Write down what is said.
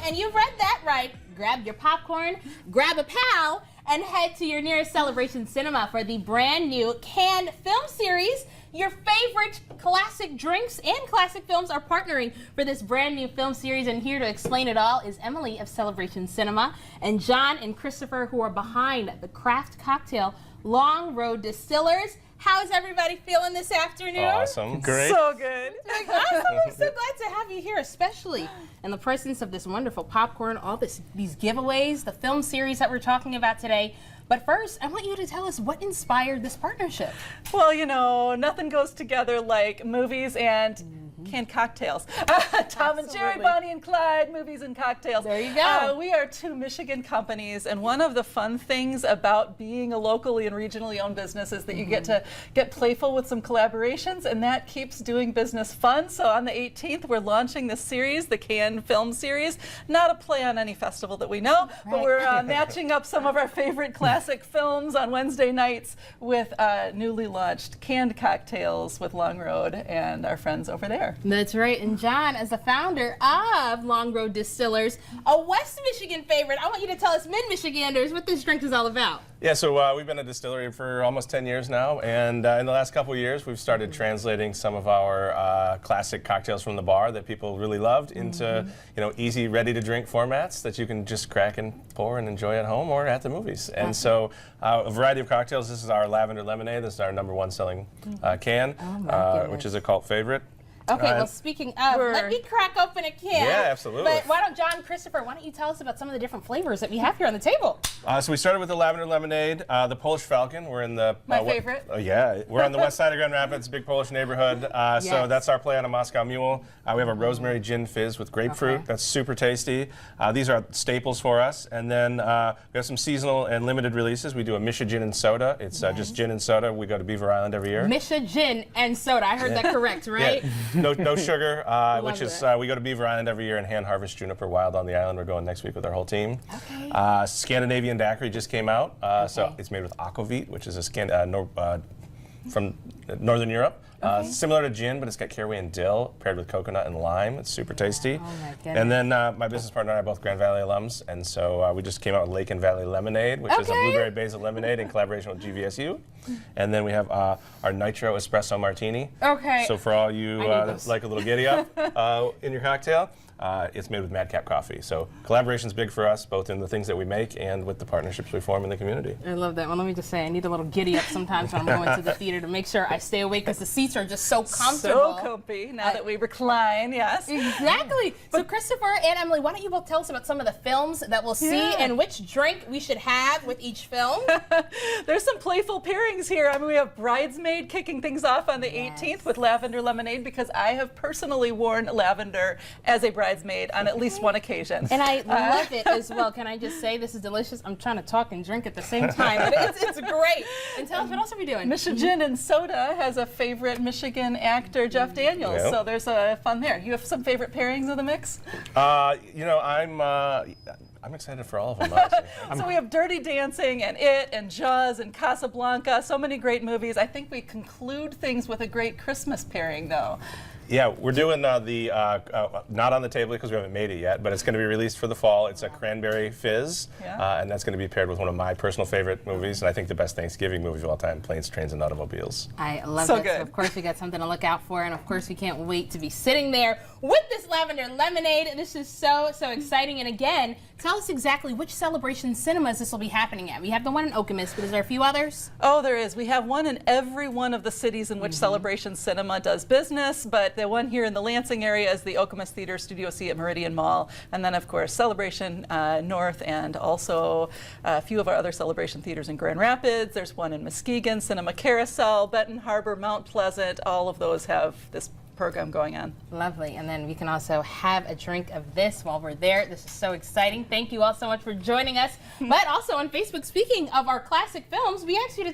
and you've read that right. Grab your popcorn, grab a pal, and head to your nearest Celebration Cinema for the brand new Canned film series. Your favorite classic drinks and classic films are partnering for this brand new film series, and here to explain it all is Emily of Celebration Cinema and John and Christopher, who are behind the craft cocktail Long Road Distillers. How's everybody feeling this afternoon? Awesome. Great. So good. Awesome. I'm so glad to have you here, especially in the presence of this wonderful popcorn, all these giveaways, the film series that we're talking about today. But first, I want you to tell us what inspired this partnership. Well, you know, nothing goes together like movies and canned cocktails. Tom and Jerry, Bonnie and Clyde, movies and cocktails. There you go. We are two Michigan companies, and one of the fun things about being a locally and regionally owned business is that you get to get playful with some collaborations, and that keeps doing business fun. So on the 18th, we're launching this series, the Canned Film Series. Not a play on any festival that we know, but we're matching up some of our favorite classic films on Wednesday nights with newly launched canned cocktails with Long Road and our friends over there. That's right. And John, as the founder of Long Road Distillers, a West Michigan favorite, I want you to tell us Mid-Michiganders what this drink is all about. Yeah, so we've been a distillery for almost 10 years now, and in the last couple of years we've started translating some of our classic cocktails from the bar that people really loved into easy, ready-to-drink formats that you can just crack and pour and enjoy at home or at the movies. And so a variety of cocktails. This is our lavender lemonade. This is our #1 selling can, which is a cult favorite. Okay, well, speaking of, let me crack open a can. Yeah, absolutely. But why don't John, Christopher, why don't you tell us about some of the different flavors that we have here on the table? So we started with the lavender lemonade, the Polish Falcon. We're in the my favorite. Yeah, we're on the west side of Grand Rapids, big Polish neighborhood. So that's our play on a Moscow Mule. We have a rosemary gin fizz with grapefruit. That's super tasty. These are staples for us. And then we have some seasonal and limited releases. We do a Misha gin and soda. It's just gin and soda. We go to Beaver Island every year. Misha gin and soda. I heard that correct, right? Yeah. No sugar, which is we go to Beaver Island every year and hand harvest juniper wild on the island. We're going next week with our whole team. Okay. Scandinavian daiquiri just came out, so it's made with aquavit, which is a from Northern Europe. Similar to gin, but it's got caraway and dill paired with coconut and lime. It's super tasty. Oh my goodness. And then my business partner and I are both Grand Valley alums, and so we just came out with Lake and Valley Lemonade, which is a blueberry basil lemonade in collaboration with GVSU. And then we have our Nitro Espresso Martini. Okay. So for all you that like a little giddy up in your cocktail, it's made with Madcap coffee. So collaboration's big for us, both in the things that we make and with the partnerships we form in the community. I love that. Well, let me just say, I need a little giddy up sometimes when I'm going to the theater to make sure I stay awake because the seats are just so comfortable. So comfy now that we recline, yes. Exactly. So Christopher and Emily, why don't you both tell us about some of the films that we'll see and which drink we should have with each film? There's some playful pairings here. I mean, we have Bridesmaid kicking things off on the 18th with lavender lemonade, because I have personally worn lavender as a bridesmaid on at least one occasion. And I love it as well. Can I just say this is delicious? I'm trying to talk and drink at the same time, but it's great. And tell us, what else are we doing? Misha Gin and Soda has a favorite Michigan actor, Jeff Daniels, so there's a fun there. You have some favorite pairings of the mix? I'm excited for all of them, honestly. So we have Dirty Dancing and It and Jaws and Casablanca, so many great movies. I think we conclude things with a great Christmas pairing, though. Yeah, we're doing not on the table because we haven't made it yet, but it's going to be released for the fall. It's a cranberry fizz, and that's going to be paired with one of my personal favorite movies, and I think the best Thanksgiving movie of all time, Planes, Trains, and Automobiles. I love so it. Good. So of course we got something to look out for, and of course we can't wait to be sitting there with this lavender lemonade. This is so exciting. And again, tell us exactly which Celebration Cinemas this will be happening at. We have the one in Okemos, but is there a few others? Oh, there is. We have one in every one of the cities in which Celebration Cinema does business, but the one here in the Lansing area is the Okemos Theater Studio C at Meridian Mall. And then, of course, Celebration North, and also a few of our other Celebration theaters in Grand Rapids. There's one in Muskegon, Cinema Carousel, Benton Harbor, Mount Pleasant. All of those have this program going on. Lovely. And then we can also have a drink of this while we're there. This is so exciting. Thank you all so much for joining us. But also on Facebook, speaking of our classic films, we asked you to